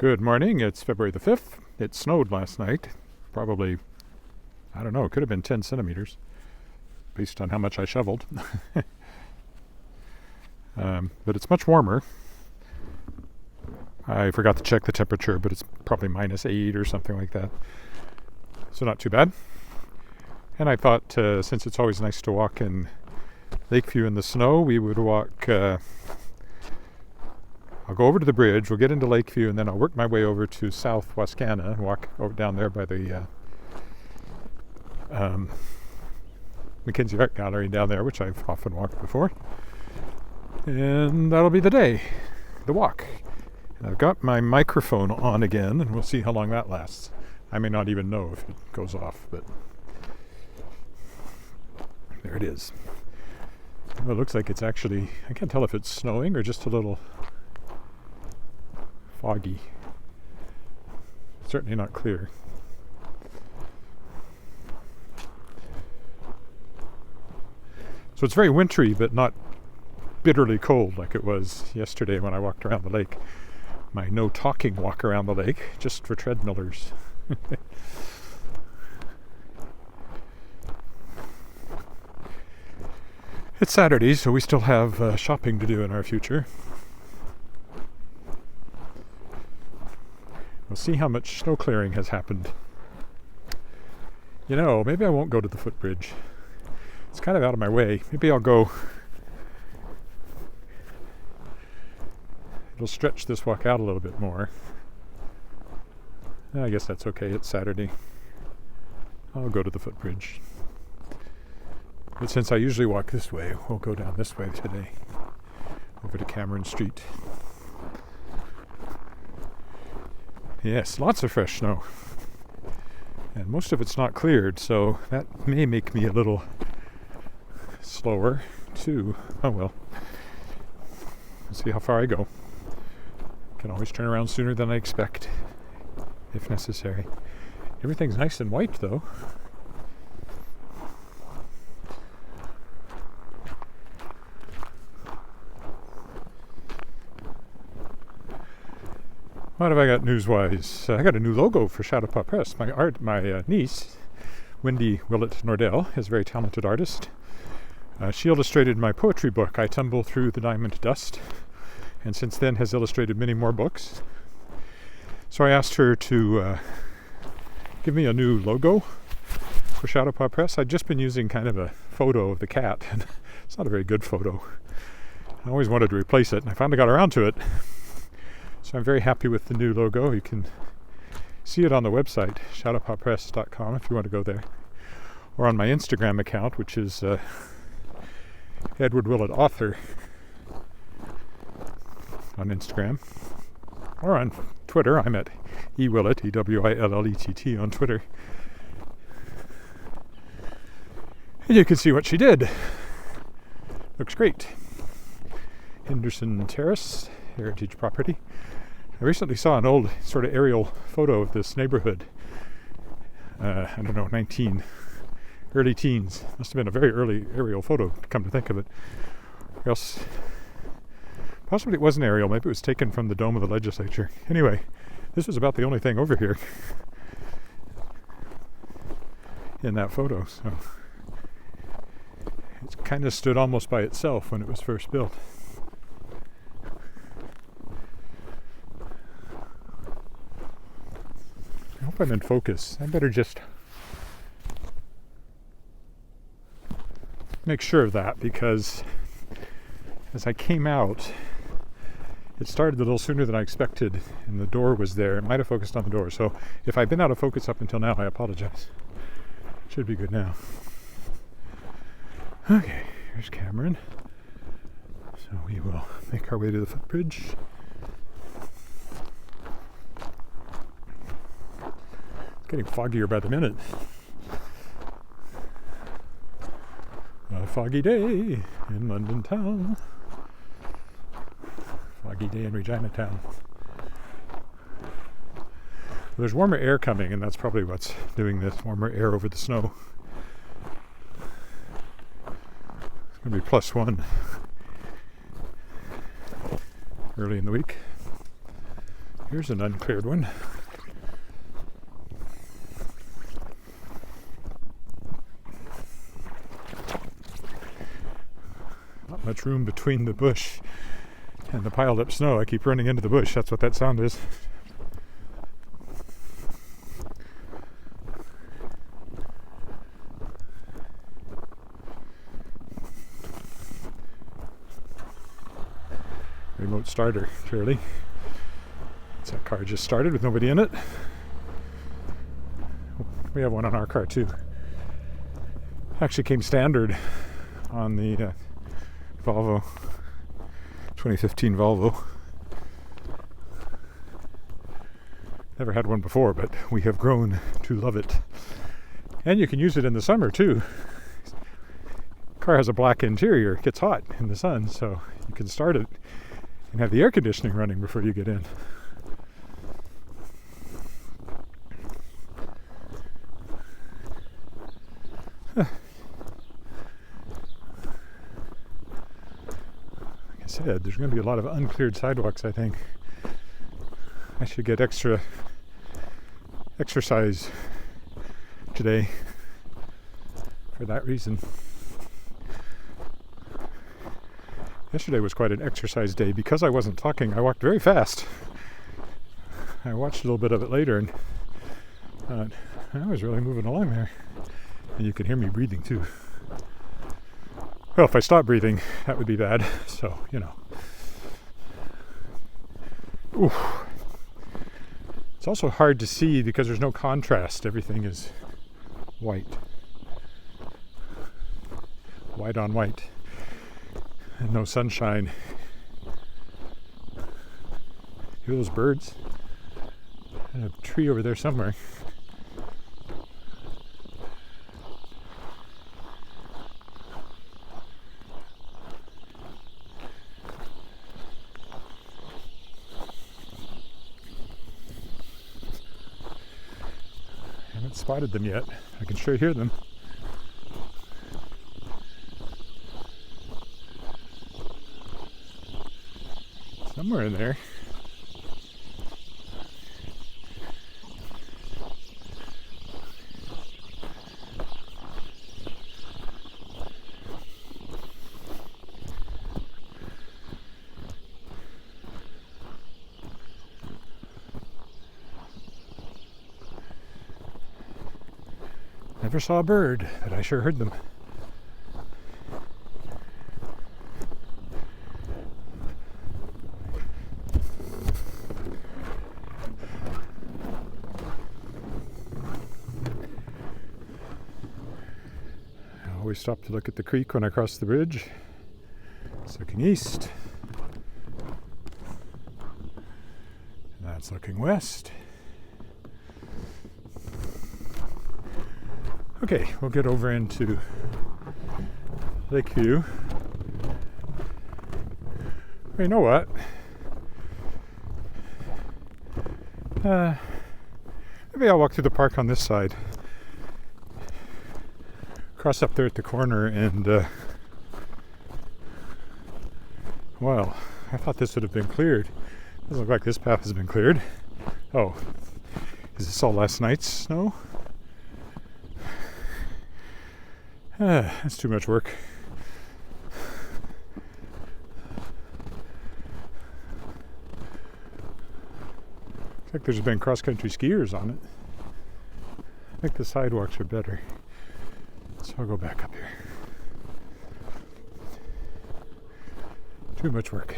Good morning, it's February the 5th. It snowed last night. Probably, I don't know, it could have been 10 centimeters based on how much I shoveled. But it's much warmer. I forgot to check the temperature, but it's probably -8 or something like that. So not too bad. And I thought since it's always nice to walk in Lakeview in the snow, we would walk... I'll go over to the bridge, we'll get into Lakeview, and then I'll work my way over to South Wascana and walk over down there by the Mackenzie Art Gallery down there, which I've often walked before. And that'll be the day, the walk. And I've got my microphone on again, and we'll see how long that lasts. I may not even know if it goes off, but there it is. Well, it looks like it's actually, I can't tell if it's snowing or just a little foggy. Certainly not clear. So it's very wintry, but not bitterly cold like it was yesterday when I walked around the lake. My no talking walk around the lake, just for treadmillers. It's Saturday, so we still have shopping to do in our future. We'll see how much snow clearing has happened. You know, maybe I won't go to the footbridge. It's kind of out of my way. Maybe I'll go... It'll stretch this walk out a little bit more. I guess that's okay, it's Saturday. I'll go to the footbridge. But since I usually walk this way, we'll go down this way today. Over to Cameron Street. Yes, lots of fresh snow. And most of it's not cleared, so that may make me a little slower too. Oh well. Let's see how far I go. Can always turn around sooner than I expect, if necessary. Everything's nice and white though. What have I got news-wise? I got a new logo for Shadow Paw Press. My niece, Wendy Willett Nordell, is a very talented artist. She illustrated my poetry book, I Tumble Through the Diamond Dust, and since then has illustrated many more books. So I asked her to give me a new logo for Shadow Paw Press. I'd just been using kind of a photo of the cat, and it's not a very good photo. I always wanted to replace it, and I finally got around to it. So I'm very happy with the new logo. You can see it on the website, shadowpawpress.com, if you want to go there. Or on my Instagram account, which is Edward Willett Author on Instagram. Or on Twitter, I'm at ewillett, EWILLETT on Twitter. And you can see what she did. Looks great. Henderson Terrace, heritage property. I recently saw an old sort of aerial photo of this neighborhood. I don't know, early teens. Must have been a very early aerial photo, come to think of it. Or else, possibly it wasn't aerial, maybe it was taken from the dome of the legislature. Anyway, this was about the only thing over here in that photo, so it kind of stood almost by itself when it was first built. I hope I'm in focus. I better just make sure of that, because as I came out, it started a little sooner than I expected, and the door was there. It might have focused on the door, so if I've been out of focus up until now, I apologize. Should be good now. Okay, here's Cameron. So we will make our way to the footbridge. Getting foggier by the minute. A foggy day in London town. Foggy day in Regina town. There's warmer air coming, and that's probably what's doing this. Warmer air over the snow. It's going to be +1 early in the week. Here's an uncleared one. Not much room between the bush and the piled up snow. I keep running into the bush. That's what that sound is. Remote starter, clearly. That car just started with nobody in it. We have one on our car too. Actually came standard on the Volvo, 2015 Volvo. Never had one before, but we have grown to love it. And you can use it in the summer too. Car has a black interior. It gets hot in the sun, so you can start it and have the air conditioning running before you get in. Like I said, there's going to be a lot of uncleared sidewalks, I think. I should get extra exercise today for that reason. Yesterday was quite an exercise day. Because I wasn't talking, I walked very fast. I watched a little bit of it later and thought, I was really moving along there. And you can hear me breathing too. Well, if I stop breathing, that would be bad. So, you know. Oof. It's also hard to see because there's no contrast. Everything is white. White on white. And no sunshine. Hear those birds? And a tree over there somewhere. Spotted them yet. I can sure hear them. Somewhere in there. Never saw a bird, but I sure heard them. I always stop to look at the creek when I cross the bridge. It's looking east. And that's looking west. Okay, we'll get over into Lakeview. You know what? Maybe I'll walk through the park on this side. Cross up there at the corner and, well, I thought this would have been cleared. Doesn't look like this path has been cleared. Oh, is this all last night's snow? That's too much work. Looks like there's been cross-country skiers on it. I think the sidewalks are better. So I'll go back up here. Too much work.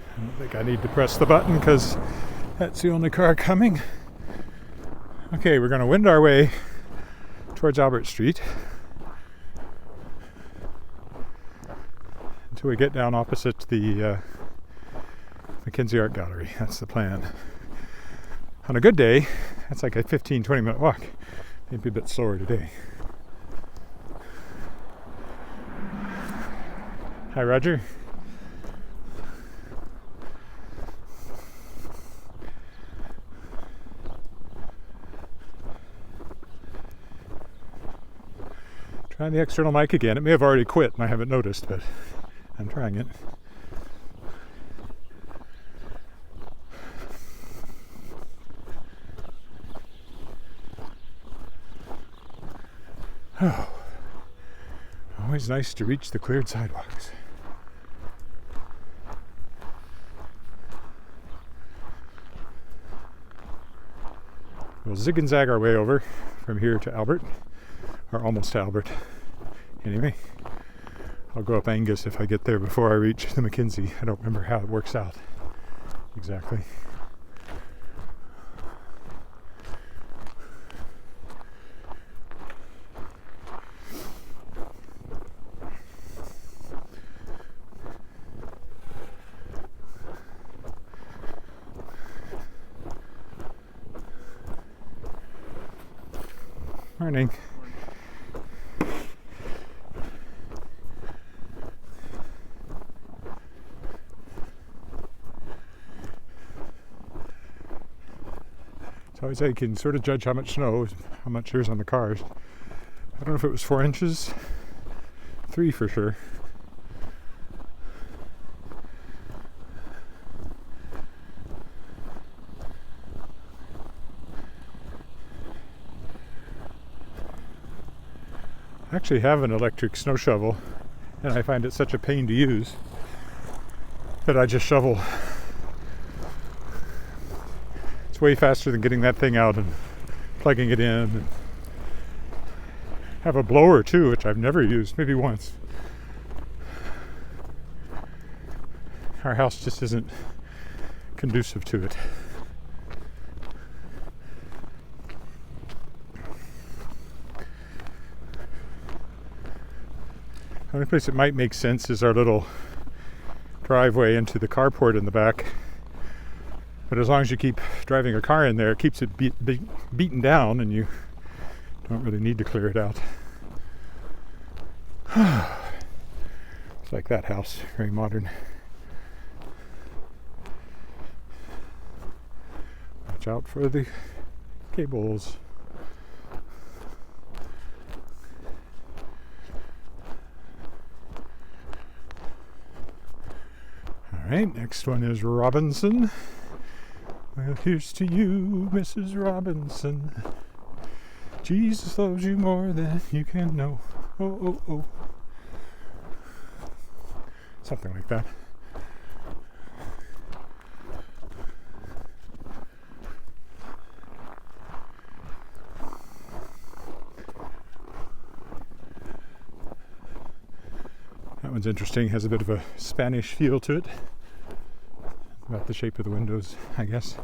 I don't think I need to press the button because that's the only car coming. Okay, we're going to wind our way towards Albert Street until we get down opposite the Mackenzie Art Gallery. That's the plan. On a good day, that's like a 15-20 minute walk. Maybe a bit slower today. Hi, Roger. Trying the external mic again. It may have already quit and I haven't noticed, but I'm trying it. Oh, always nice to reach the cleared sidewalks. We'll zig and zag our way over from here to Albert, or almost to Albert. Anyway, I'll go up Angus if I get there before I reach the Mackenzie. I don't remember how it works out exactly. Morning. It's always you can sort of judge how much snow, how much there's on the cars. I don't know if it was 4 inches, 3 for sure. I actually have an electric snow shovel, and I find it such a pain to use that I just shovel. It's way faster than getting that thing out and plugging it in. And have a blower too, which I've never used, maybe once. Our house just isn't conducive to it. The only place it might make sense is our little driveway into the carport in the back. But as long as you keep driving a car in there, it keeps it beaten down and you don't really need to clear it out. It's like that house, very modern. Watch out for the cables. Alright, next one is Robinson. Well, here's to you, Mrs. Robinson. Jesus loves you more than you can know. Oh, oh, oh. Something like that. That one's interesting, has a bit of a Spanish feel to it. About the shape of the windows, I guess.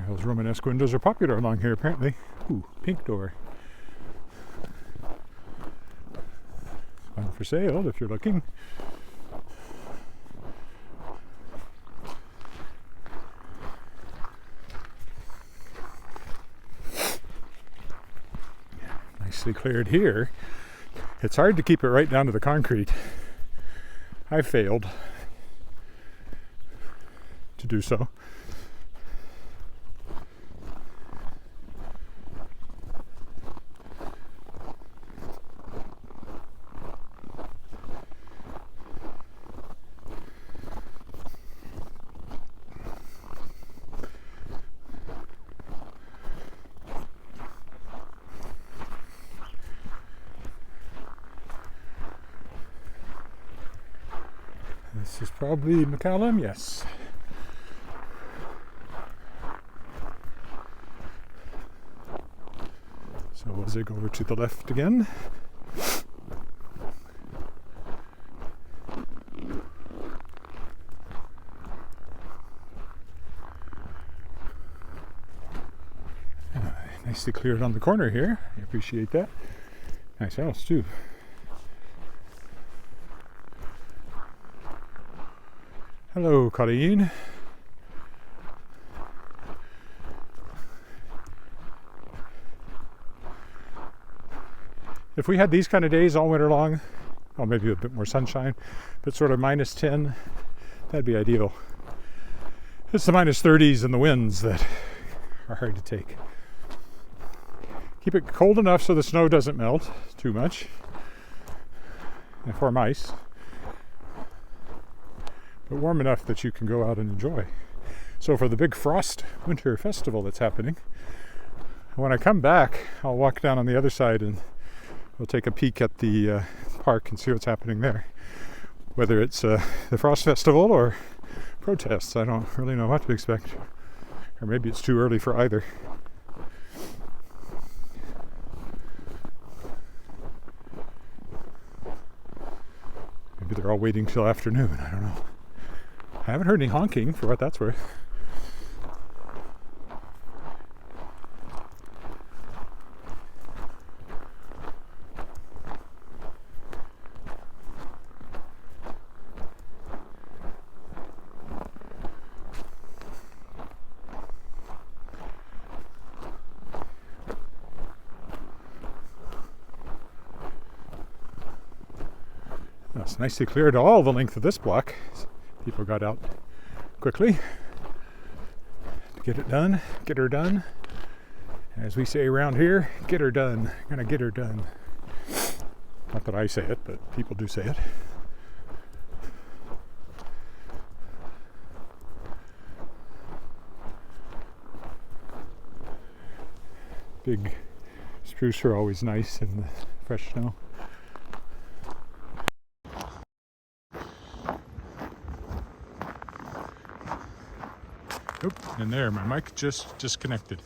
Those Romanesque windows are popular along here, apparently. Ooh, pink door. One for sale if you're looking. Nicely cleared here. It's hard to keep it right down to the concrete. I've failed to do so. This is probably McCallum, yes. So we'll zig over to the left again. Nicely cleared on the corner here. I appreciate that. Nice house too. Hello, Colleen. if we had these kind of days all winter long, well, maybe a bit more sunshine, but sort of minus 10, that'd be ideal. It's the minus 30s and the winds that are hard to take. Keep it cold enough so the snow doesn't melt too much and form ice, but warm enough that you can go out and enjoy. So for the big frost winter festival that's happening, when I come back, I'll walk down on the other side and we'll take a peek at the park and see what's happening there. Whether it's the Frost Festival or protests, I don't really know what to expect. Or maybe it's too early for either. Maybe they're all waiting till afternoon, I don't know. I haven't heard any honking, for what that's worth. It's nicely cleared all the length of this block. People got out quickly to get it done, get her done. As we say around here, get her done. Gonna get her done. Not that I say it, but people do say it. Big spruce are always nice in the fresh snow. Oop, and there, my mic just disconnected.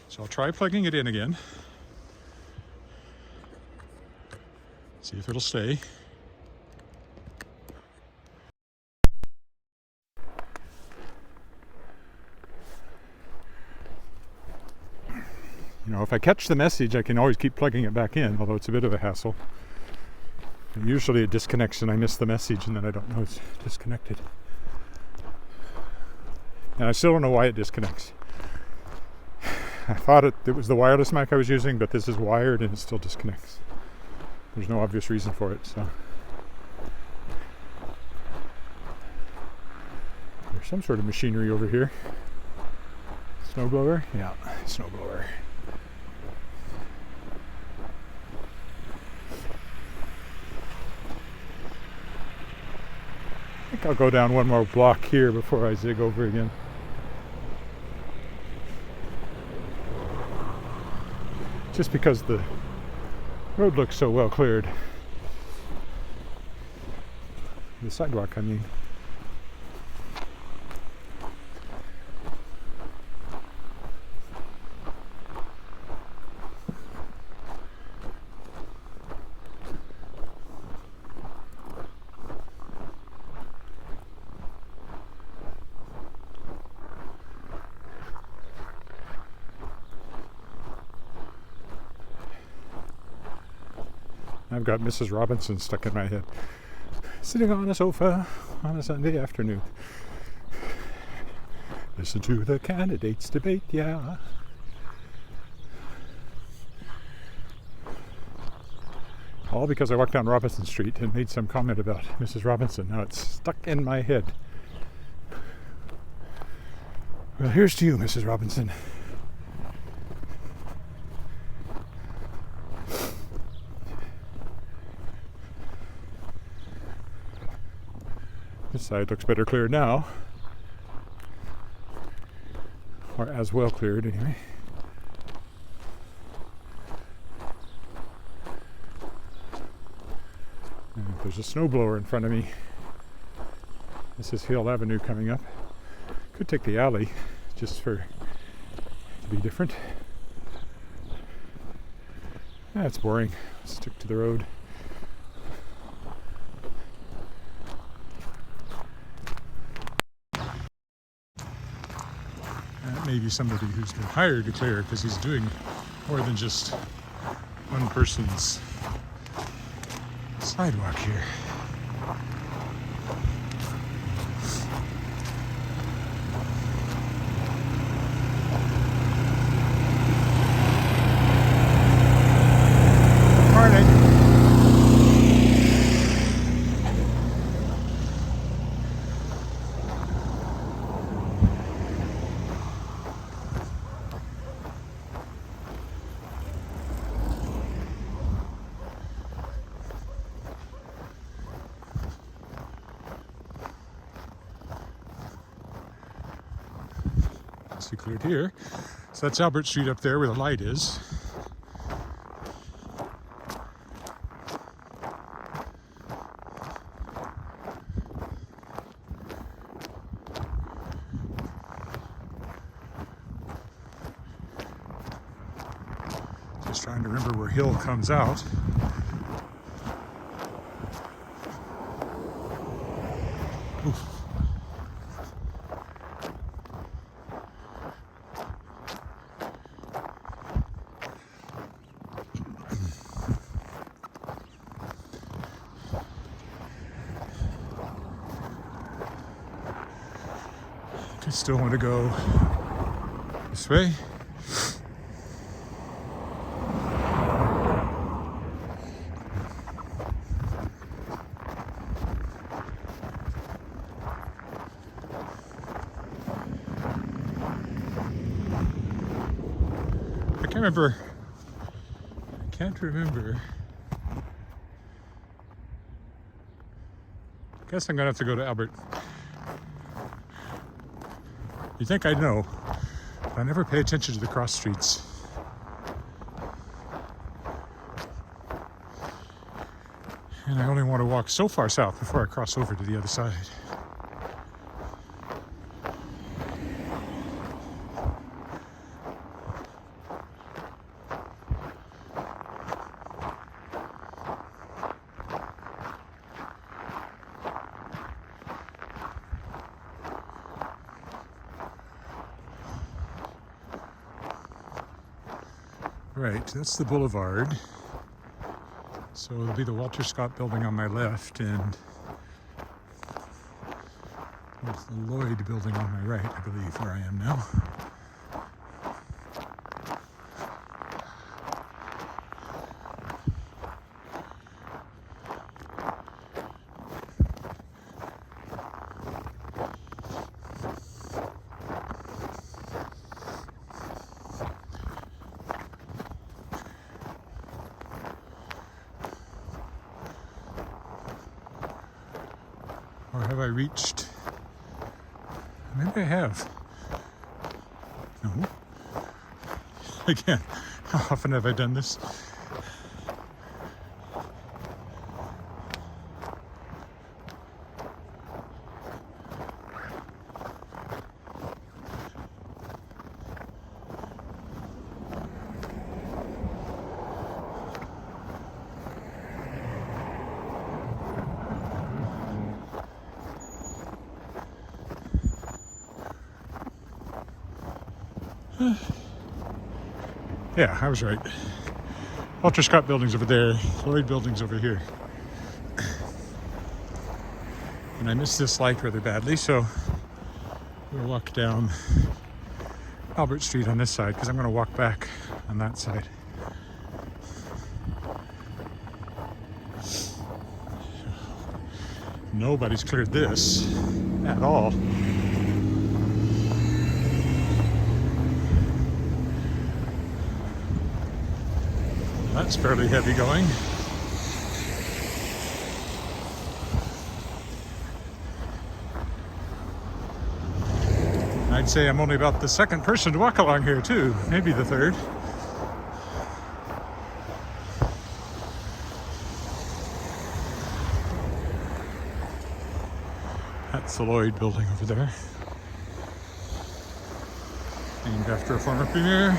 So I'll try plugging it in again. See if it'll stay. You know, if I catch the message, I can always keep plugging it back in, although it's a bit of a hassle. And usually it disconnects and I miss the message and then I don't know it's disconnected. And I still don't know why it disconnects. I thought it was the wireless mic I was using, but this is wired and it still disconnects. There's no obvious reason for it, so. There's some sort of machinery over here. Snowblower? Yeah, snowblower. I think I'll go down one more block here before I zig over again. Just because the road looks so well cleared. The sidewalk, I mean. I've got Mrs. Robinson stuck in my head. Sitting on a sofa on a Sunday afternoon. Listen to the candidates debate, yeah. All because I walked down Robinson Street and made some comment about Mrs. Robinson. Now it's stuck in my head. Well, here's to you, Mrs. Robinson. This side looks better cleared now. Or as well cleared, anyway. And there's a snowblower in front of me. This is Hill Avenue coming up. Could take the alley just to be different. That's boring. Stick to the road. Maybe somebody who's been hired to clear because he's doing more than just one person's sidewalk here. Morning. mostly cleared here. So that's Albert Street up there where the light is. Just trying to remember where Hill comes out. Oof. I still want to go this way. I can't remember. I guess I'm gonna have to go to Albert. You think I'd know, but I never pay attention to the cross streets. And I only want to walk so far south before I cross over to the other side. Right, that's the boulevard. So it'll be the Walter Scott building on my left and there's the Lloyd building on my right, I believe, where I am now. Or have I reached? Maybe I have. No. Again, how often have I done this? Yeah, I was right. Walter Scott building's over there, Lloyd building's over here. And I missed this light rather badly, so we'll walk down Albert Street on this side because I'm going to walk back on that side. Nobody's cleared this at all. That's fairly heavy going. I'd say I'm only about the second person to walk along here too, maybe the third. That's the Lloyd building over there. Named after a former premier.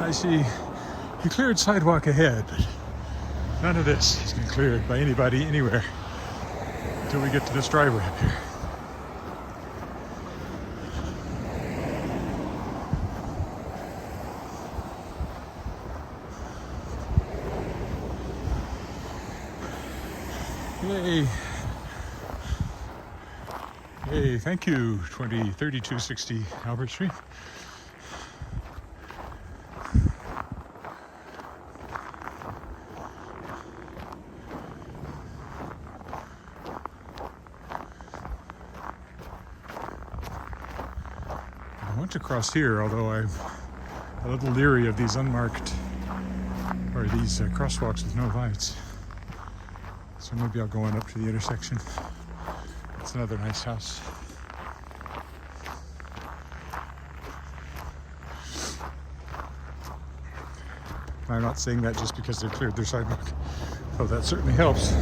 I see you cleared sidewalk ahead, but none of this has been cleared by anybody anywhere until we get to this driveway up here. Yay. Yay, thank you, 3260 Albert Street. to cross here, although I'm a little leery of these unmarked, or these crosswalks with no lights. So maybe I'll go on up to the intersection. It's another nice house. And I'm not saying that just because they've cleared their sidewalk, though that certainly helps.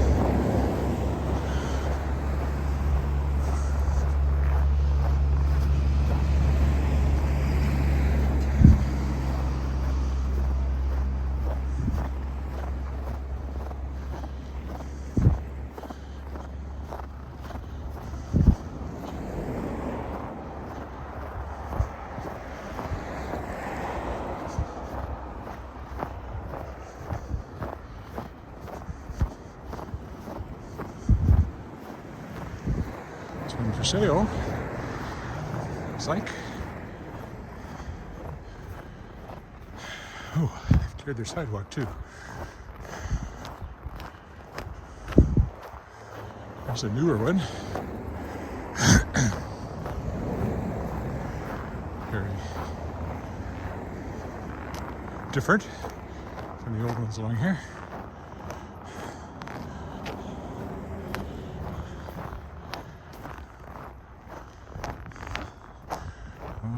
For sale. Looks like. Oh, they've cleared their sidewalk too. There's a newer one. Very different from the old ones along here.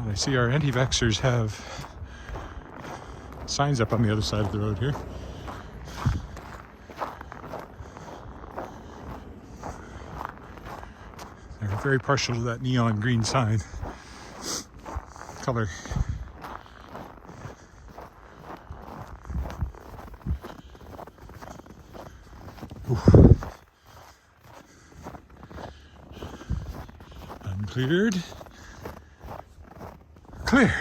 I see our anti-vaxxers have signs up on the other side of the road here. They're very partial to that neon green sign color. Ooh. Uncleared. Cleared.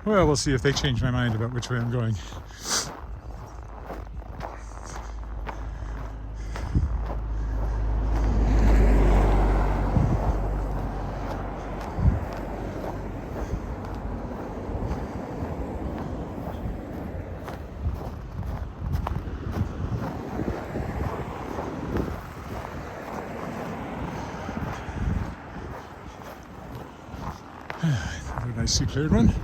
Well, we'll see if they change my mind about which way I'm going. Another nicely cleared one.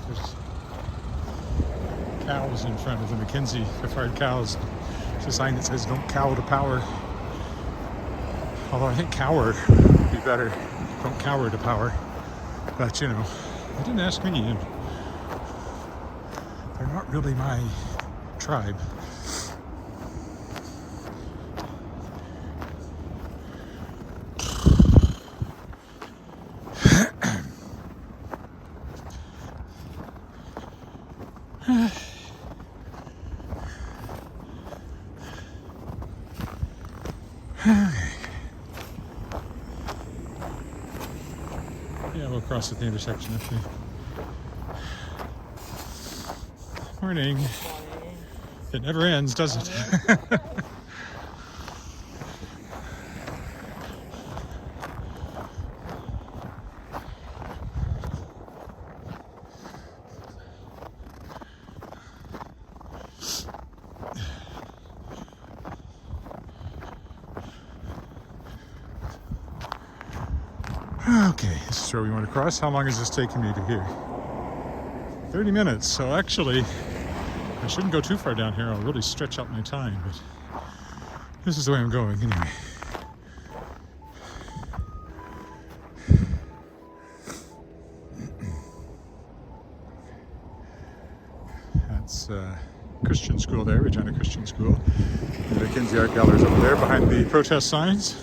There's cows in front of the McKinsey cows. It's a sign that says "Don't cow to power." Although I think "cower" would be better. Don't cower to power. But you know, they didn't ask me, and they're not really my tribe. Yeah, we'll cross at the intersection actually. Morning. It never ends, does it? Okay, this is where we want to cross. How long is this taking me to here? 30 minutes. So actually, I shouldn't go too far down here. I'll really stretch out my time, but this is the way I'm going anyway. That's Christian school there, Regina Christian School. The McKinsey Art Gallery's over there behind the protest signs.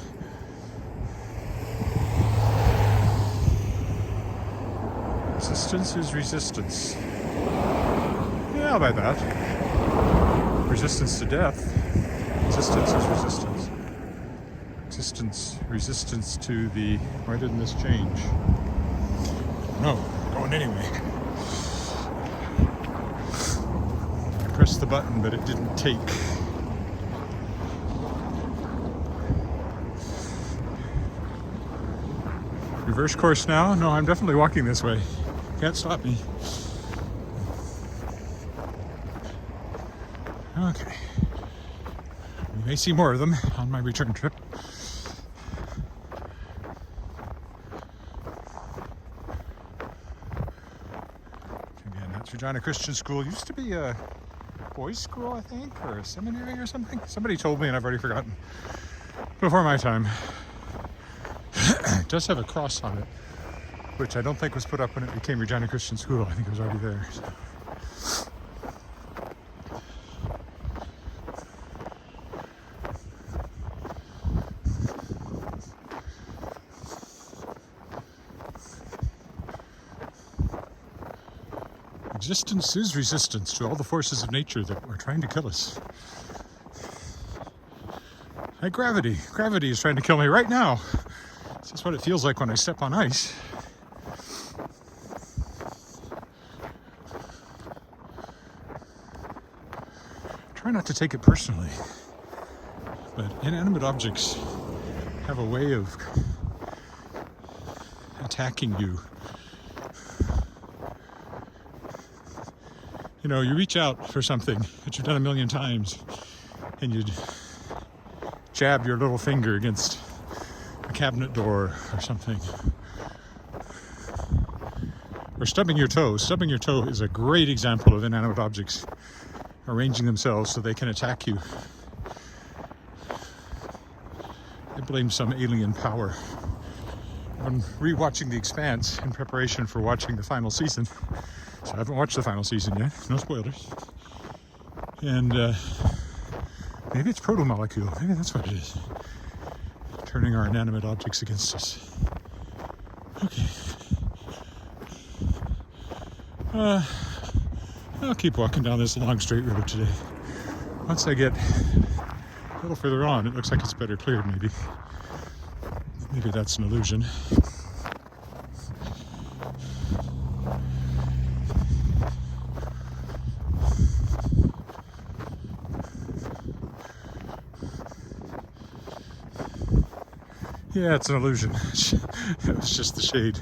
Resistance is resistance. Yeah, I'll buy that. resistance to death. Resistance is resistance. Resistance to the... Why didn't this change? No, going anyway. I pressed the button, but it didn't take. Reverse course now? No, I'm definitely walking this way. Can't stop me. Okay. We may see more of them on my return trip. Again, that's Regina Christian School. Used to be a boys' school, I think, or a seminary or something. Somebody told me and I've already forgotten. Before my time. It does have a cross on it, which I don't think was put up when it became Regina Christian School. I think it was already there. So. Existence is resistance to all the forces of nature that are trying to kill us. Like gravity. Gravity is trying to kill me right now. That's what it feels like when I step on ice. Try not to take it personally, but inanimate objects have a way of attacking you. You know, you reach out for something that you've done a million times and you jab your little finger against a cabinet door or something. Or stubbing your toe. Stubbing your toe is a great example of inanimate objects arranging themselves so they can attack you. I blame some alien power. I'm rewatching The Expanse in preparation for watching the final season. So I haven't watched the final season yet. No spoilers. And maybe it's proto-molecule. Maybe that's what it is. Turning our inanimate objects against us. Okay. I'll keep walking down this long straight road today. Once I get a little further on, it looks like it's better cleared maybe. Maybe that's an illusion. Yeah, it's an illusion. It was just the shade.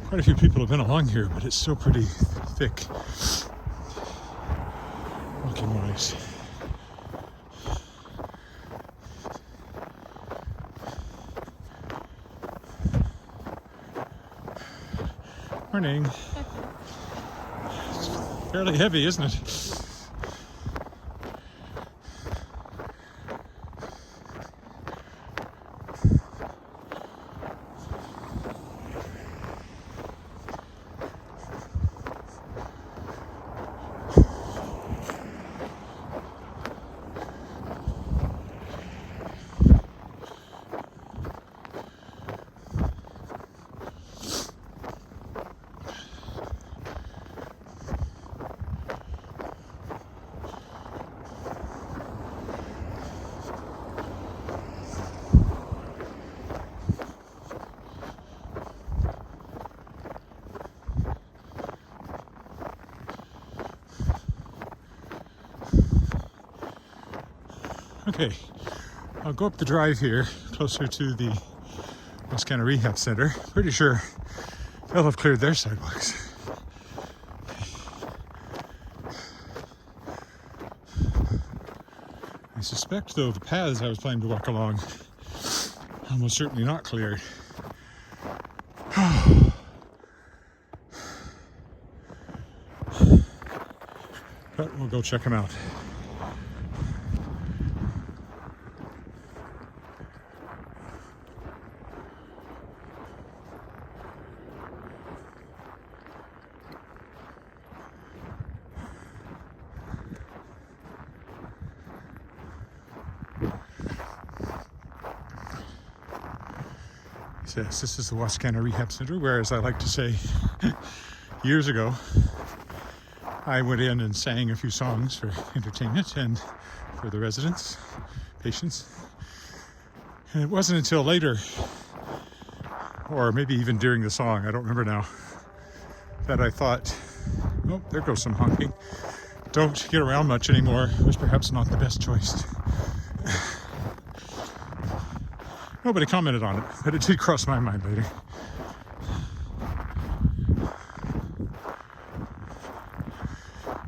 Quite a few people have been along here, but it's still pretty thick. Walking wise. Morning. It's fairly heavy, isn't it? Okay, I'll go up the drive here, closer to the Wascana Rehab Centre. Pretty sure they'll have cleared their sidewalks. I suspect, though, the paths I was planning to walk along are almost certainly not cleared. But we'll go check them out. Yes, this is the Wascana Rehab Center, where, as I like to say, years ago, I went in and sang a few songs for entertainment and for the residents, patients. And it wasn't until later, or maybe even during the song, I don't remember now, that I thought, oh, there goes some honking. Don't get around much anymore was perhaps not the best choice. Nobody commented on it, but it did cross my mind later.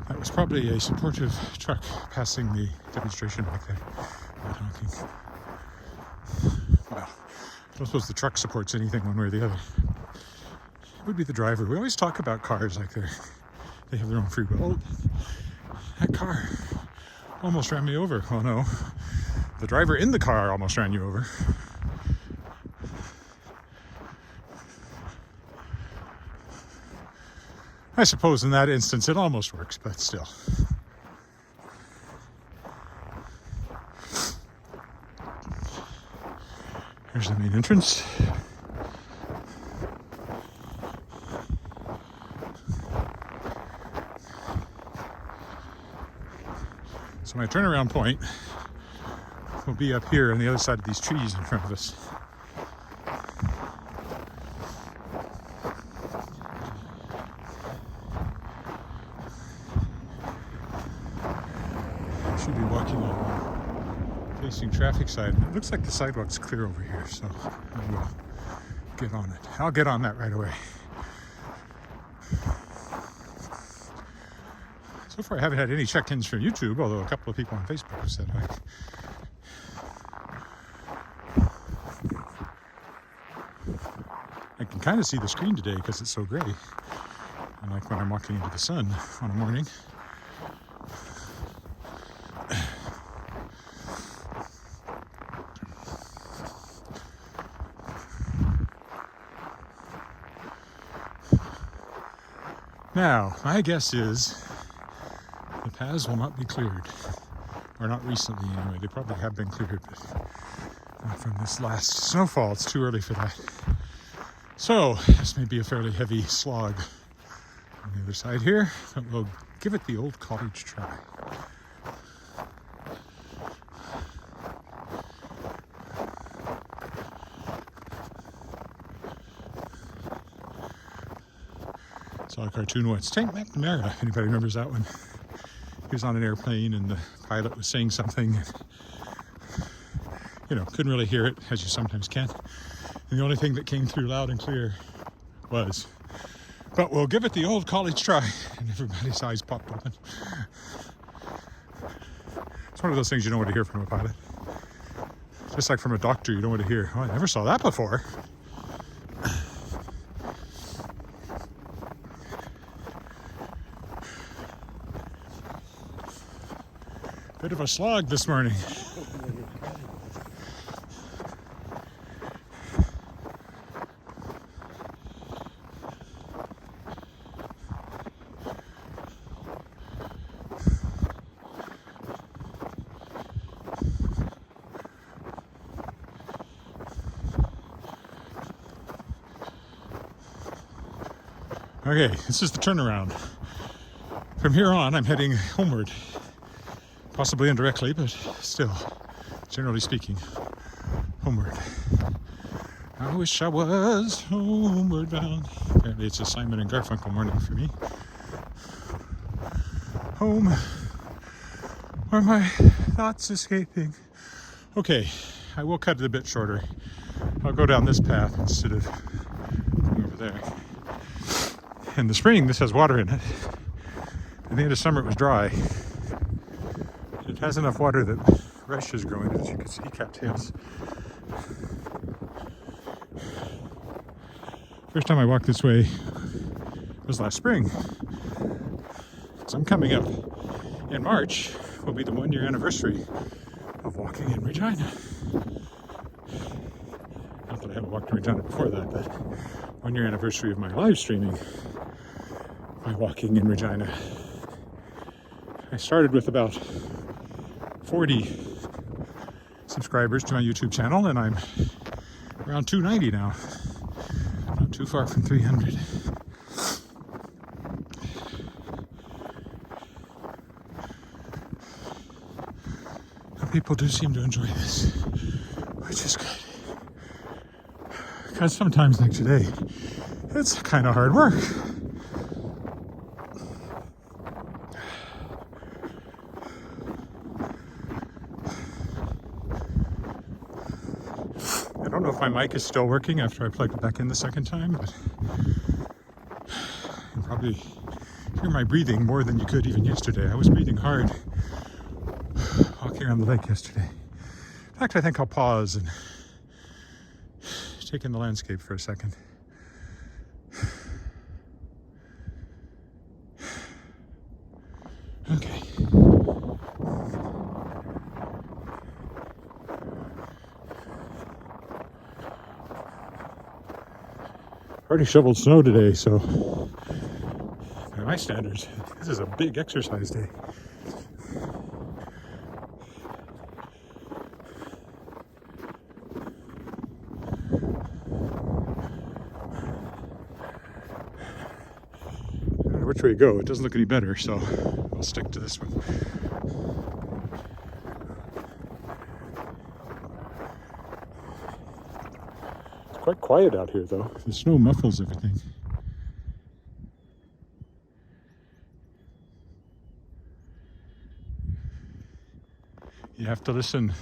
That was probably a supportive truck passing the demonstration back there. Not honking. Well, I don't suppose the truck supports anything one way or the other. It would be the driver. We always talk about cars like they have their own free will. Oh, that car almost ran me over. Oh no, the driver in the car almost ran you over. I suppose in that instance it almost works, but still. Here's the main entrance. So my turnaround point will be up here on the other side of these trees in front of us. Should be walking on the facing traffic side. It looks like the sidewalk's clear over here, so I will get on it. I'll get on that right away. So far I haven't had any check-ins from YouTube, although a couple of people on Facebook have said hi. I can kind of see the screen today because it's so gray. Unlike when I'm walking into the sun on a morning. Now, my guess is the paths will not be cleared, or not recently anyway. They probably have been cleared, but not from this last snowfall. It's too early for that. So, this may be a fairly heavy slog on the other side here, but we'll give it the old college try. Saw a cartoon once, Tank McNamara, if anybody remembers that one. He was on an airplane and the pilot was saying something. You know, couldn't really hear it, as you sometimes can. And the only thing that came through loud and clear was, but we'll give it the old college try. And everybody's eyes popped open. It's one of those things you don't want to hear from a pilot. Just like from a doctor, you don't want to hear, oh, I never saw that before. Bit of a slog this morning. Okay, this is the turnaround. From here on, I'm heading homeward. Possibly indirectly, but still, generally speaking, homeward. I wish I was homeward bound. Apparently it's a Simon and Garfunkel morning for me. Home, where my thoughts escaping. Okay, I will cut it a bit shorter. I'll go down this path instead of going over there. In the spring, this has water in it. At the end of summer, it was dry. It has enough water that rush is growing, as you can see, cattails. First time I walked this way was last spring. So I'm coming up in March, will be the 1-year anniversary of walking in Regina. Not that I haven't walked in Regina before that, but 1-year anniversary of my live streaming by walking in Regina. I started with about 40 subscribers to my YouTube channel, and I'm Around 290 now. Not too far from 300. People do seem to enjoy this, which is good. Because sometimes, like today, it's kind of hard work. I don't know if my mic is still working after I plugged it back in the second time, but you can probably hear my breathing more than you could even yesterday. I was breathing hard walking around the lake yesterday. In fact, I think I'll pause and take in the landscape for a second. Okay. Already shoveled snow today, so by my standards, this is a big exercise day. Which way you go, it doesn't look any better, so I'll stick to this one. It's quite quiet out here though. The snow muffles everything. You have to listen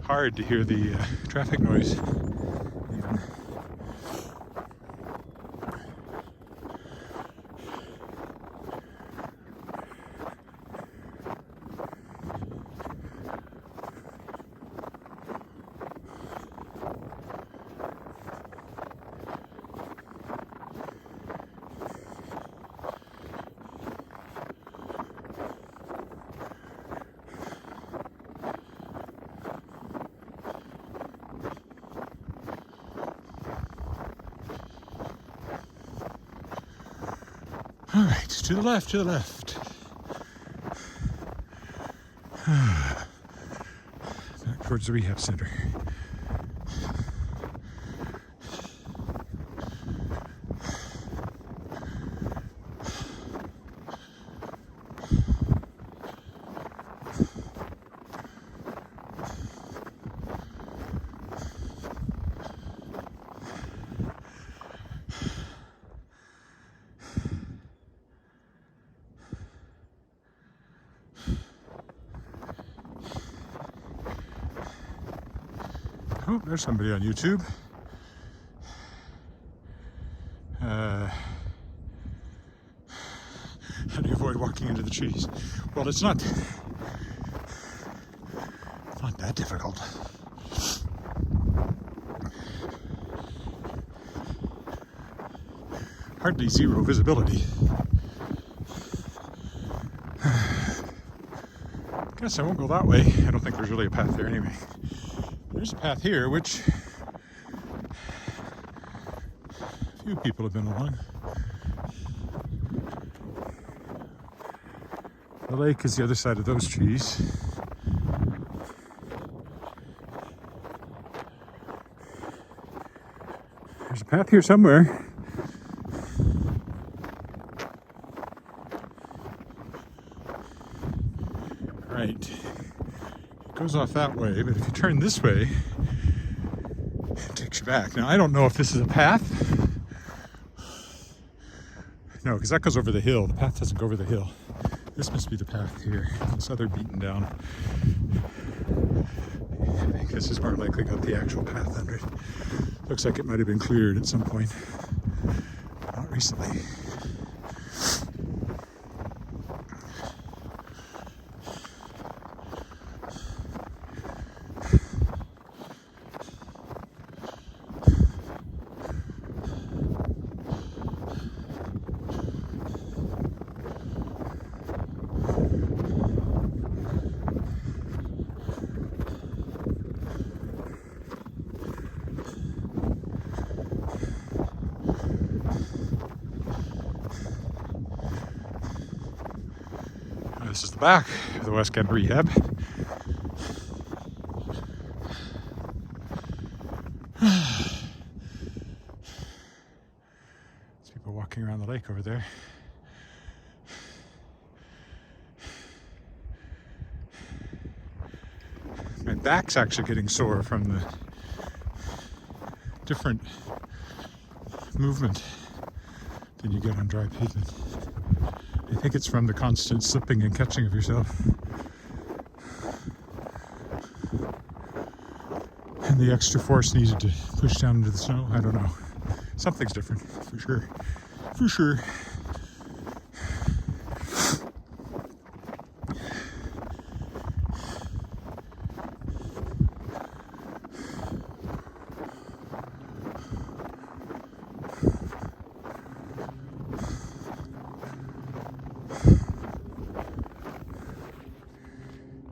hard to hear the traffic noise even. All right, to the left, to the left. Back towards the rehab center. Oh, there's somebody on YouTube. How do you avoid walking into the trees? Well, it's not that difficult. Hardly zero visibility. Guess I won't go that way. I don't think there's really a path there anyway. There's a path here, which a few people have been along. The lake is the other side of those trees. There's a path here somewhere. Right. It goes off that way, but if you turn this way, it takes you back. Now, I don't know if this is a path. No, because that goes over the hill. The path doesn't go over the hill. This must be the path here. This other beaten down. I think this is more likely got the actual path under it. Looks like it might have been cleared at some point. Not recently. This is the back of the Wascana Rehab. walking around the lake over there. My back's actually getting sore from the different movement than you get on dry pavement. I think it's from the constant slipping and catching of yourself. And the extra force needed to push down into the snow. I don't know. Something's different, for sure. For sure.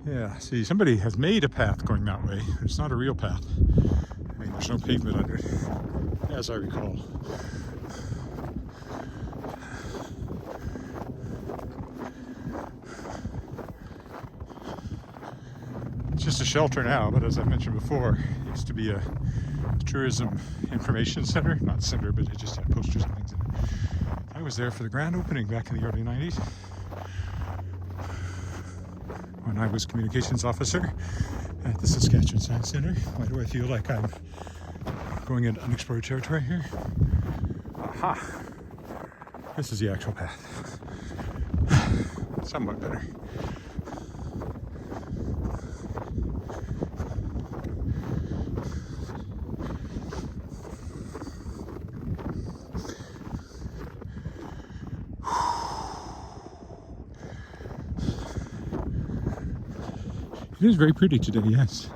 Yeah, see, somebody has made a path going that way. It's not a real path. I mean, there's no pavement under it, as I recall. It's just a shelter now, but as I mentioned before, it used to be a tourism information center. Not center, but it just had posters and things in it. I was there for the grand opening back in the early 90s. When I was communications officer at the Saskatchewan Science Centre. Why do I feel like I'm going into unexplored territory here? Aha! This is the actual path. Somewhat better. It is very pretty today, yes.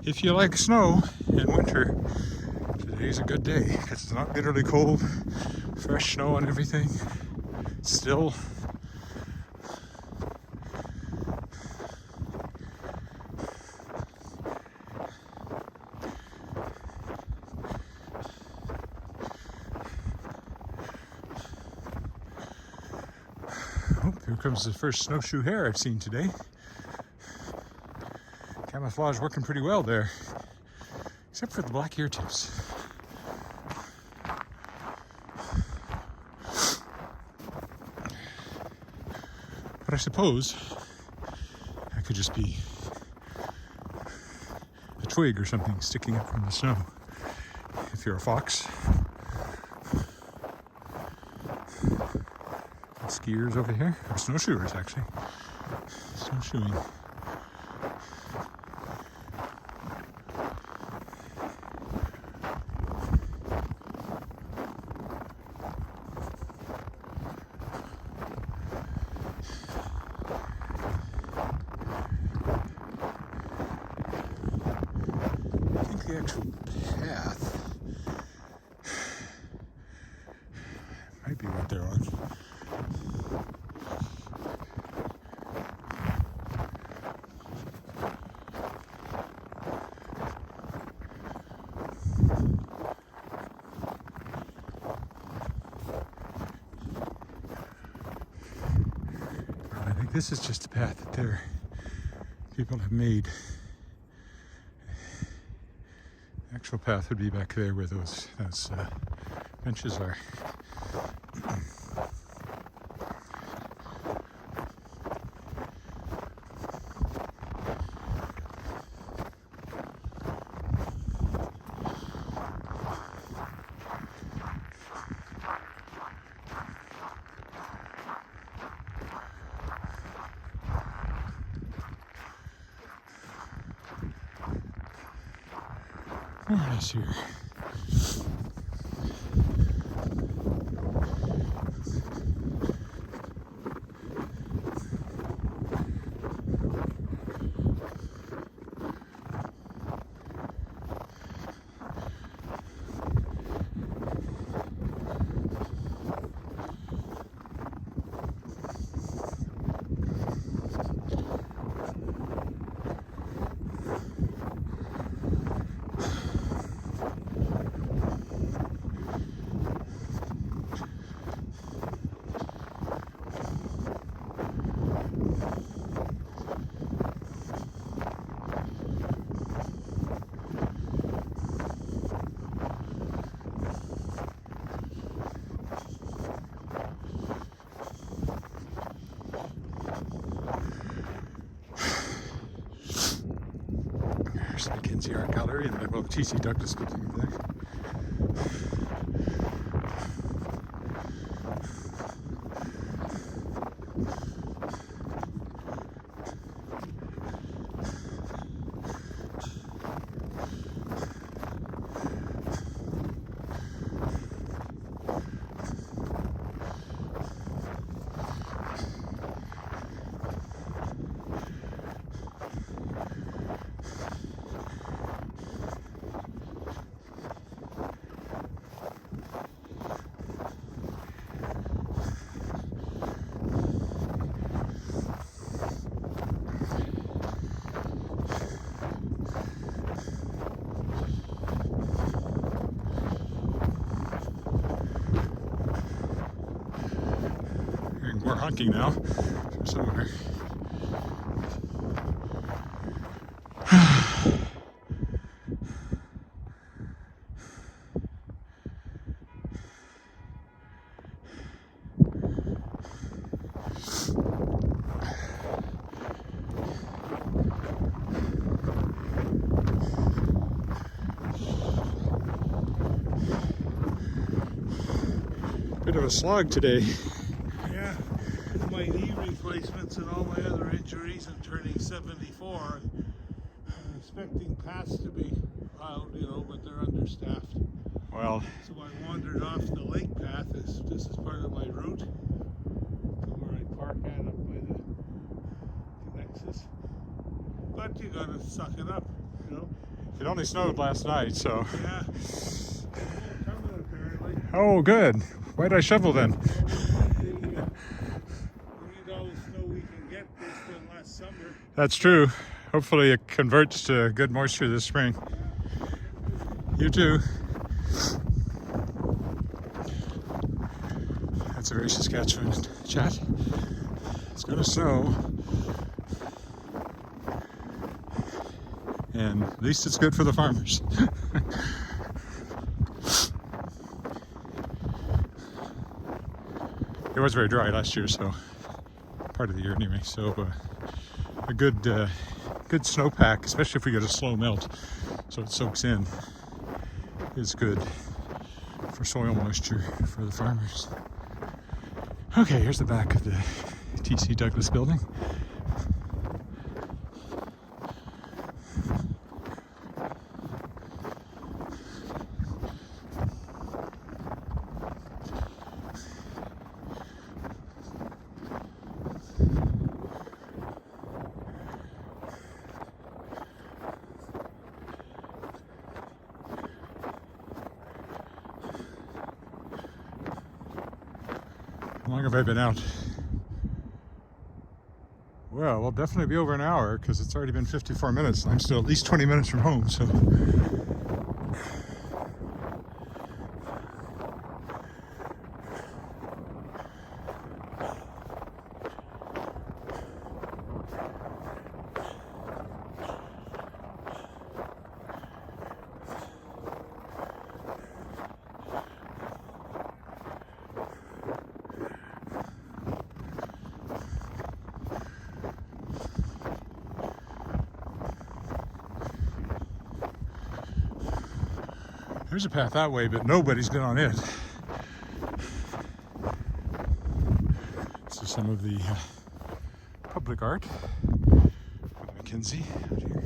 If you like snow in winter, today's a good day because it's not bitterly cold, fresh snow and everything. Still. Oh, here comes the first snowshoe hare I've seen today. Camouflage working pretty well there, except for the black ear tips. But I suppose that could just be a twig or something sticking up from the snow if you're a fox. Skiers over here, or snowshoers actually, snowshoeing. I think the actual path might be what they're on. This is just a path that people have made. The actual path would be back there where those benches are. What is here? Mackenzie Art Gallery and the T.C. Douglas building over there. We're hunting now from somewhere. Bit of a slog today. Yeah, with my knee replacements and all my other injuries and turning 74, I'm expecting paths to be plowed, but they're understaffed. Well, So I wandered off the lake path. This is part of my route to where I park at up by the Nexus. But you gotta suck it up, it only snowed last night, so. Yeah. Coming apparently. Oh, good. Why'd I shovel then? We need all the snow we can get based on last summer. That's true. Hopefully it converts to good moisture this spring. You too. That's a very Saskatchewan chat. It's gonna snow. And at least it's good for the farmers. It was very dry last year, so part of the year anyway. So a good snowpack, especially if we get a slow melt, so it soaks in, is good for soil moisture for the farmers. Okay, here's the back of the T.C. Douglas building. How long have I been out? Well, we'll definitely be over an hour because it's already been 54 minutes and I'm still at least 20 minutes from home, so. There's a path that way, but nobody's been on it. This is some of the public art with Mackenzie out here.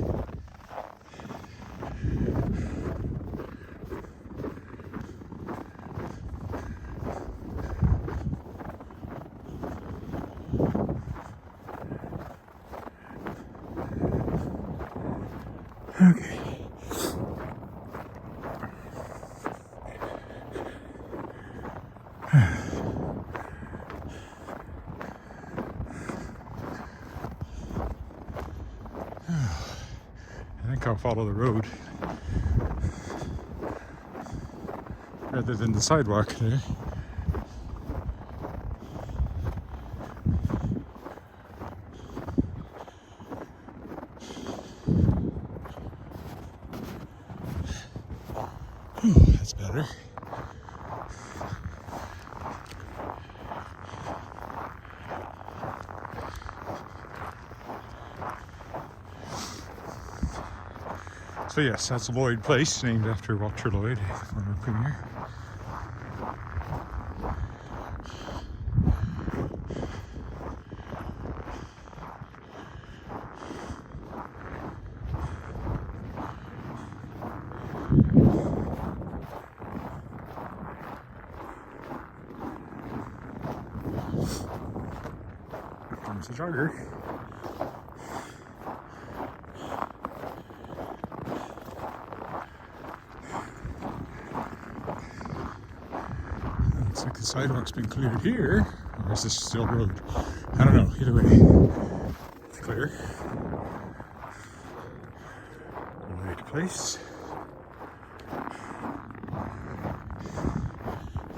Okay. I think I'll follow the road rather than the sidewalk there. That's better. So yes, that's Lloyd Place, named after Walter Lloyd, former premier. There's a jogger. Looks like the sidewalk's been cleared here. Or is this still road? I don't know. Either way, it's clear. Lloyd Place.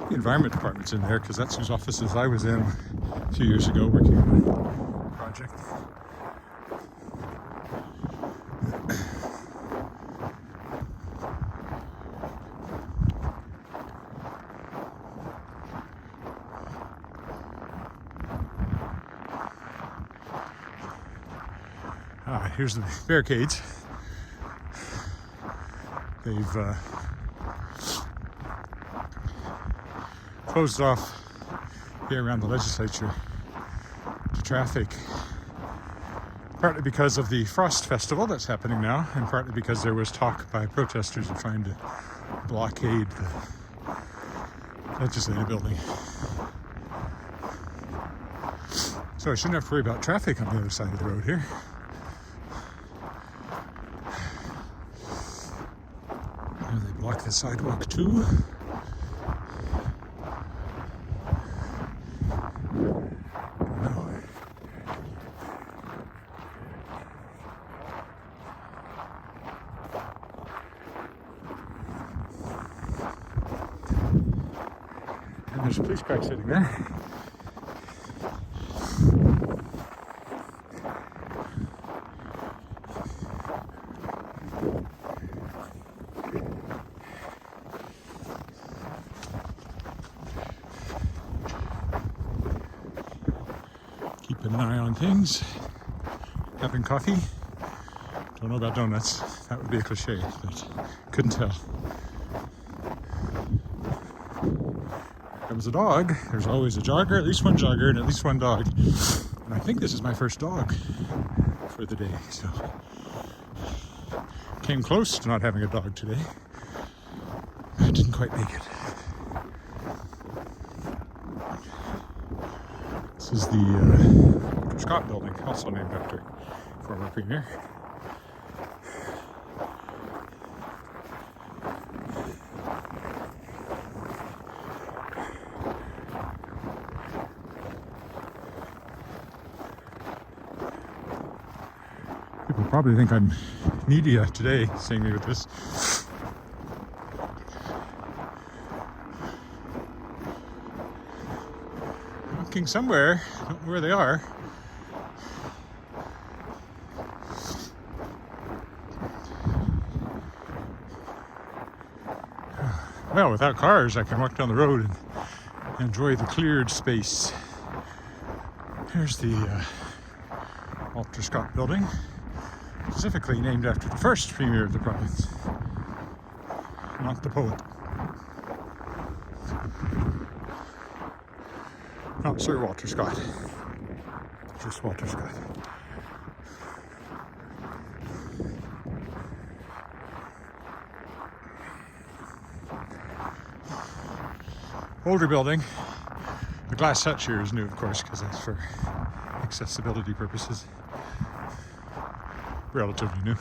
The Environment Department's in there because that's whose offices I was in a few years ago working on a project. Here's the barricades. They've closed off here around the legislature to traffic, partly because of the Frost Festival that's happening now, and partly because there was talk by protesters of trying to blockade the legislative building. So I shouldn't have to worry about traffic on the other side of the road here. They block the sidewalk too. And there's a police car sitting there. Keeping an eye on things. Having coffee. Don't know about donuts. That would be a cliche, but couldn't tell. There was a dog. There's always a jogger, at least one jogger, and at least one dog. And I think this is my first dog for the day, so came close to not having a dog today. I didn't quite make it. This is the Walter Scott building, also named after former premier. People probably think I'm needy today, seeing me with this. Looking somewhere, I don't know where they are. Well, without cars, I can walk down the road and enjoy the cleared space. Here's the Walter Scott building, specifically named after the first premier of the province, not the poet. Not Sir Walter Scott, just Walter Scott. Older building. The glass hutch here is new, of course, because that's for accessibility purposes. Relatively new.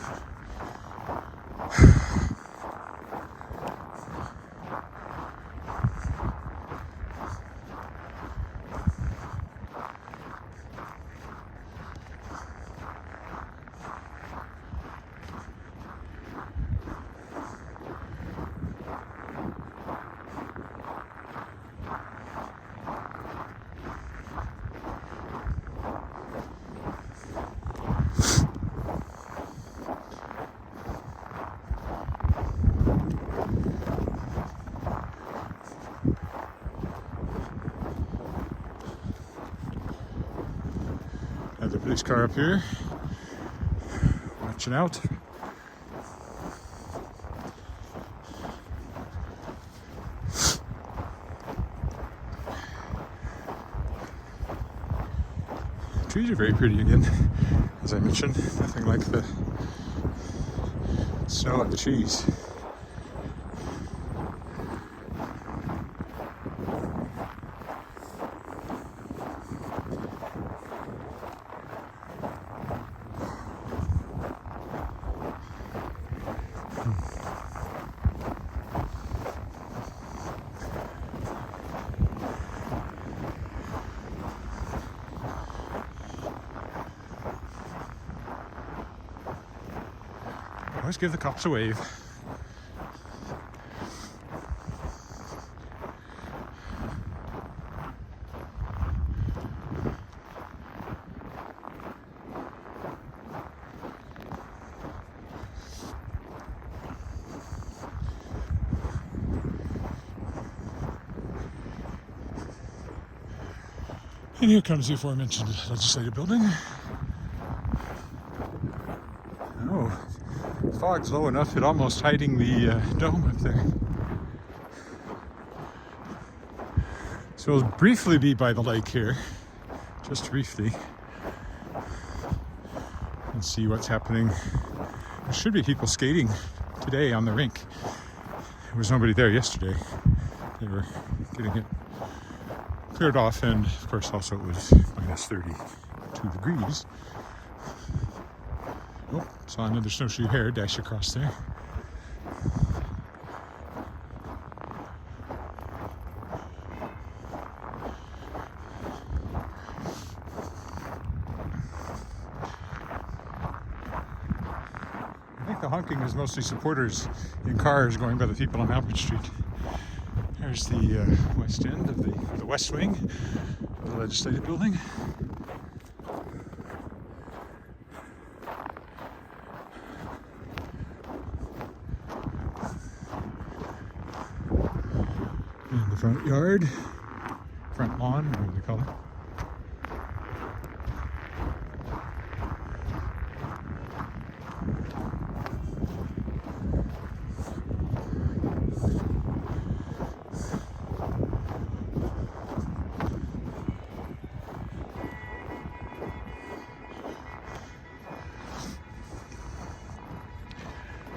Another police car up here, watching out. trees are very pretty again. As I mentioned, nothing like the snow on the trees. Always give the cops a wave. And here comes the aforementioned legislative building. Oh, the fog's low enough, it's almost hiding the dome up there. So we'll briefly be by the lake here, just briefly, and see what's happening. There should be people skating today on the rink. There was nobody there yesterday. They were getting it cleared off, and of course also it was minus 32 degrees. Oh, saw another snowshoe hare dash across there. I think the honking is mostly supporters in cars going by the people on Albert Street. There's the west end of the west wing of the legislative building. And the front yard, front lawn, whatever they call it.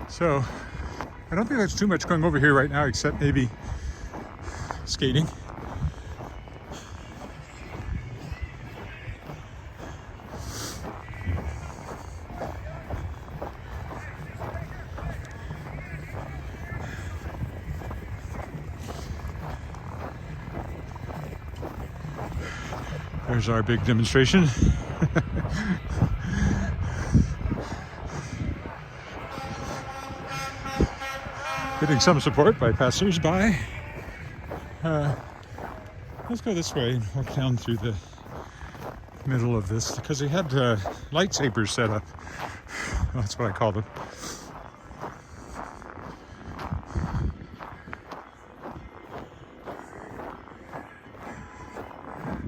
So, I don't think there's too much going over here right now, except maybe skating. There's our big demonstration. Getting some support by passers-by. Let's go this way and walk down through the middle of this, because they had lightsabers set up. That's what I call them.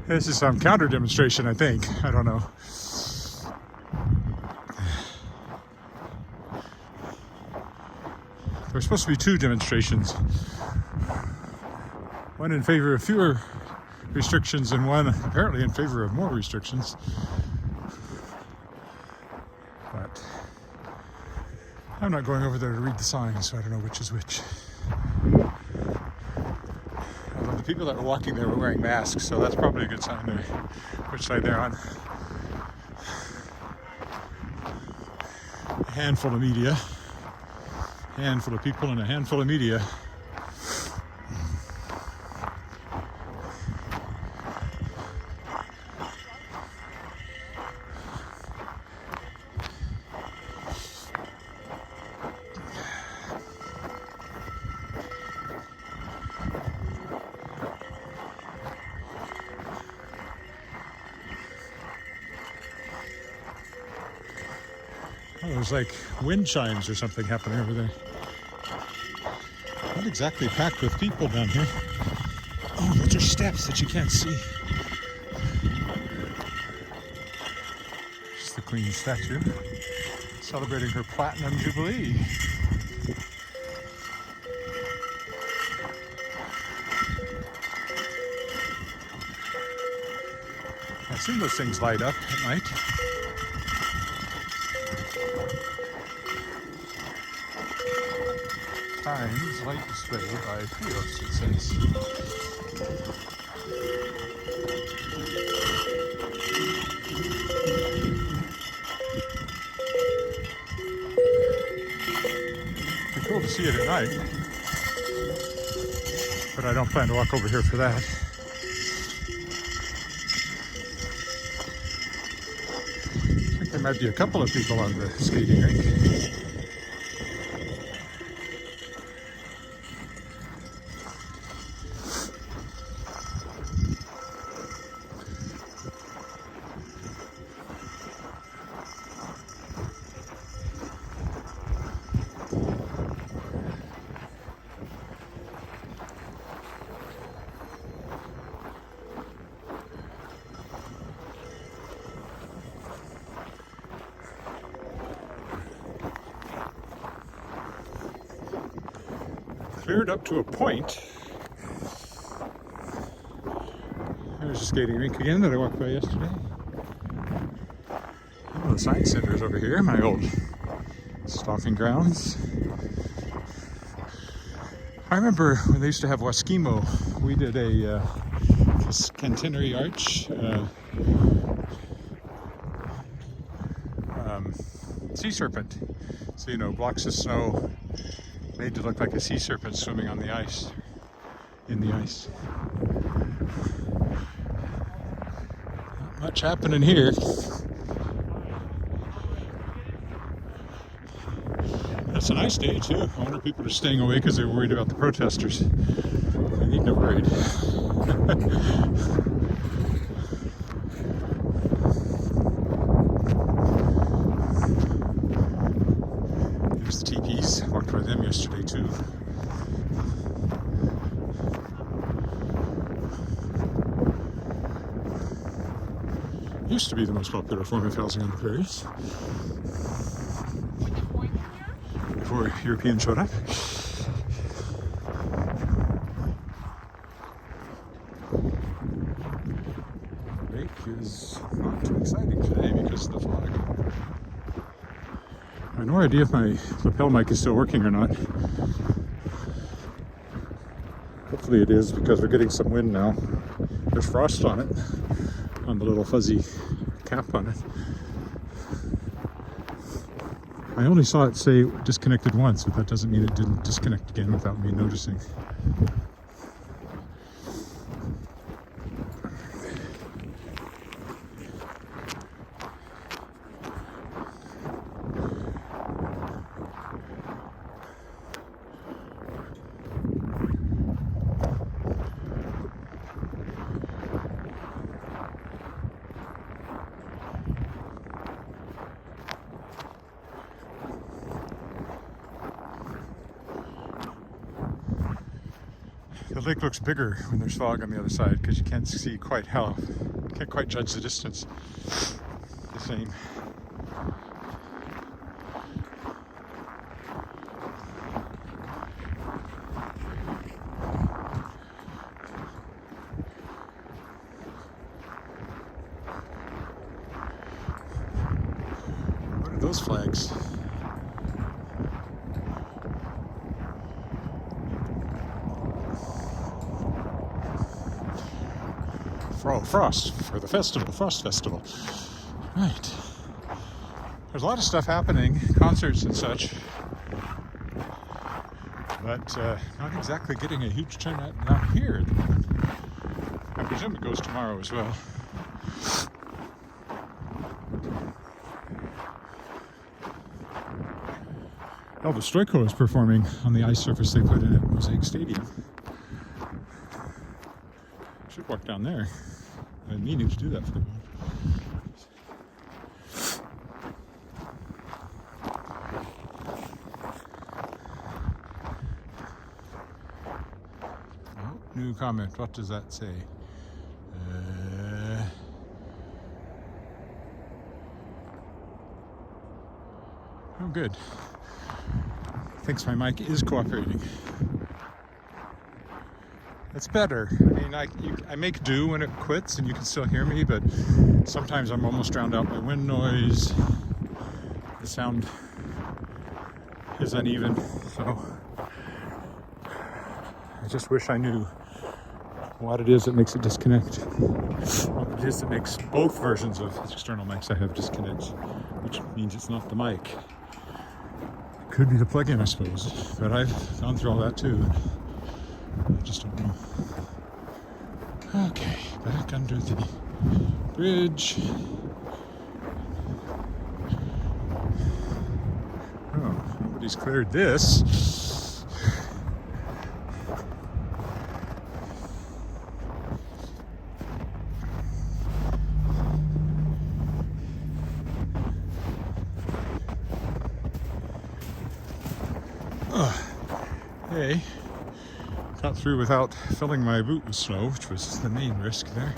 This is some counter demonstration, I think. I don't know. There were supposed to be two demonstrations. One in favor of fewer restrictions and one apparently in favor of more restrictions. But I'm not going over there to read the signs, so I don't know which is which. Although the people that were walking there were wearing masks, so that's probably a good sign there, which side they're on. A handful of media. Handful of people and a handful of media. Oh, there's like wind chimes or something happening over there. Not exactly packed with people down here. Oh, those are steps that you can't see. Just the Queen's statue celebrating her Platinum Jubilee. I've seen those things light up at night. Times light display by Prios, it says. It'd be cool to see it at night, but I don't plan to walk over here for that. I think there might be a couple of people on the skating rink. Cleared up to a point. There's a skating rink again that I walked by yesterday. Oh, the science center is over here, my old stomping grounds. I remember when they used to have Wascimo, we did a centenary arch sea serpent. So, you know, blocks of snow made to look like a sea serpent swimming on the ice, in the ice. Not much happening here. It's a nice day too. I wonder if people are staying away because they're worried about the protesters. I think they're worried. There's the teepees. Walked by them yesterday too. Used to be the most popular form of housing on the prairies. Before Europeans showed up. Lake is not too exciting today because of the fog. I have no idea if my lapel mic is still working or not. Hopefully it is because we're getting some wind now. There's frost on it, on the little fuzzy cap on it. I only saw it say disconnected once, but that doesn't mean it didn't disconnect again without me noticing. The lake looks bigger when there's fog on the other side because you can't see quite can't quite judge the distance the same. What are those flags? Frost for the festival, Frost Festival. Right. There's a lot of stuff happening, concerts and such, but not exactly getting a huge turnout out here at the moment. I presume it goes tomorrow as well. Elvis Stroiko is performing on the ice surface they put in at Mosaic Stadium. Should walk down there. I've been meaning to do that for a while. Oh, new comment. What does that say? Oh, good. Thinks my mic is cooperating. It's better. I mean, I make do when it quits and you can still hear me, but sometimes I'm almost drowned out by wind noise. The sound is uneven, so I just wish I knew what it is that makes it disconnect. What it is that makes both versions of external mics I have disconnect, which means it's not the mic. It could be the plug-in, I suppose, but I've gone through all that too. I just don't know. Okay, back under the bridge. Oh, nobody's cleared this. Hey. Got through without filling my boot with snow, which was the main risk there.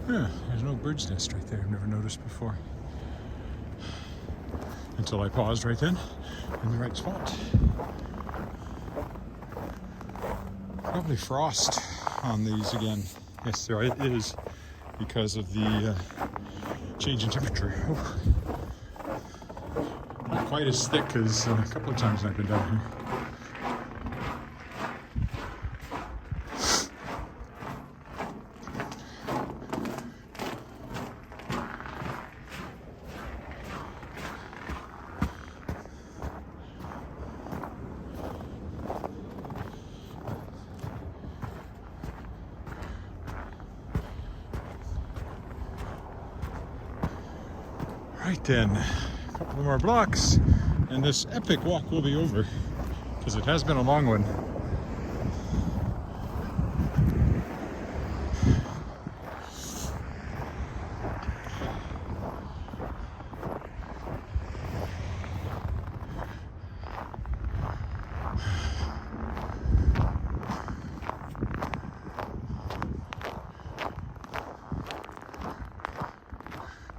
Yeah, there's no bird's nest right there. I've never noticed before. Until I paused right then, in the right spot. Probably frost on these again. Yes, there it is, because of the change in temperature. Oh. Not quite as thick as a couple of times I've been down here. Right then, a couple more blocks and this epic walk will be over, because it has been a long one.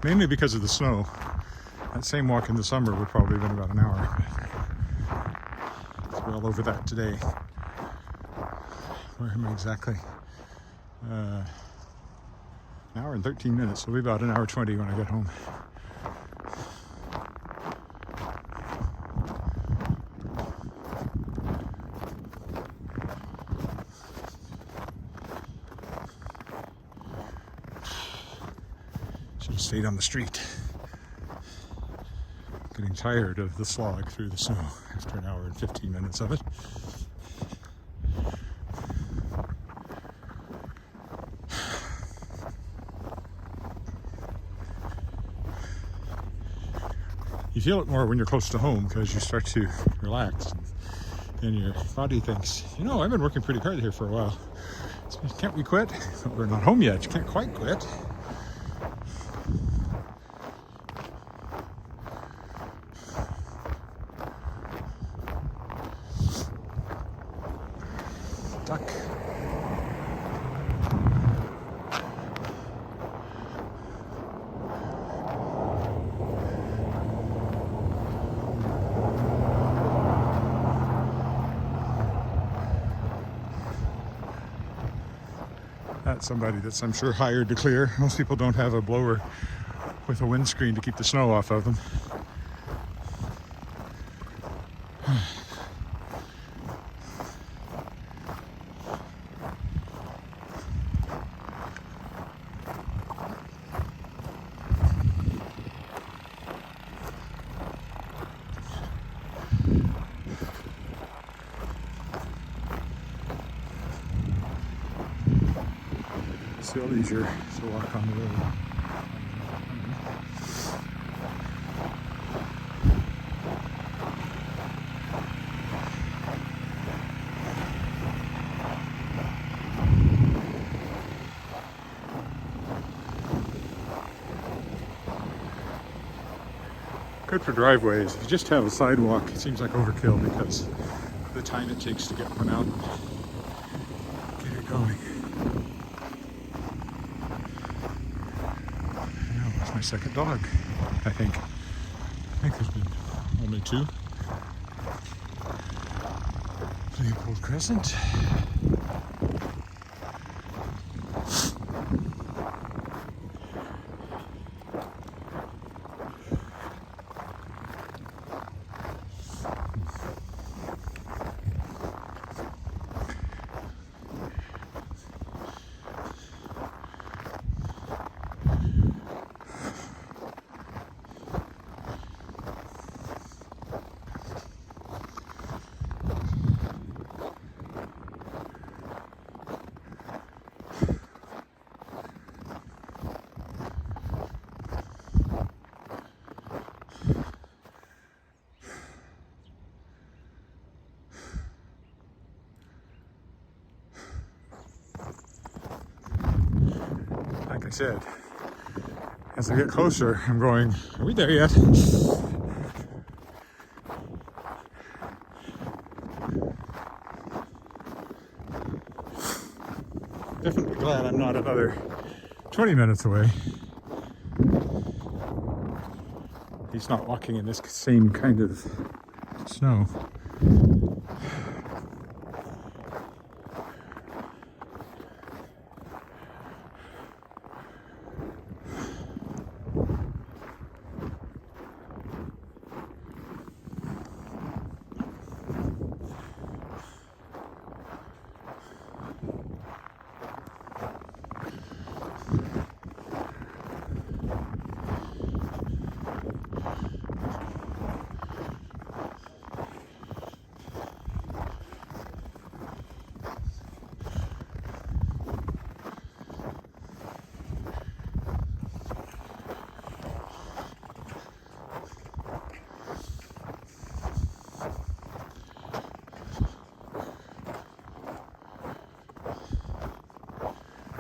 Mainly because of the snow. That same walk in the summer would probably have been about an hour. It's well over that today. Where am I exactly? An hour and 13 minutes. It'll be about an hour 20 when I get home. Should have stayed on the street. Getting tired of the slog through the snow after an hour and 15 minutes of it. You feel it more when you're close to home, because you start to relax and your body thinks, you know, I've been working pretty hard here for a while. So can't we quit? Well, we're not home yet. You can't quite quit. Duck. That's somebody that's, I'm sure, hired to clear. Most people don't have a blower with a windscreen to keep the snow off of them. Still easier to walk on the road. Good for driveways. If you just have a sidewalk, it seems like overkill because of the time it takes to get one out and get it going. My second dog, I think. I think there's been only two. Leopold Crescent. Like I said, as I get closer, I'm going, are we there yet? Definitely glad I'm not another 20 minutes away. He's not walking in this same kind of snow.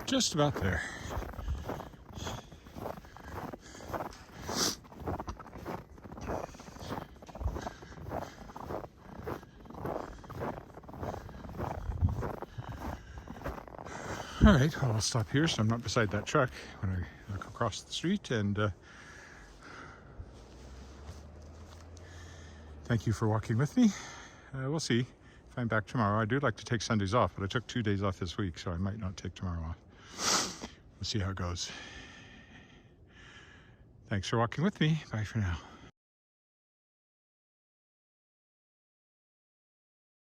Just about there. All right, well, I'll stop here so I'm not beside that truck when I look across the street, and thank you for walking with me. We'll see if I'm back tomorrow. I do like to take Sundays off, but I took 2 days off this week, so I might not take tomorrow off. We'll see how it goes. Thanks for walking with me. Bye for now.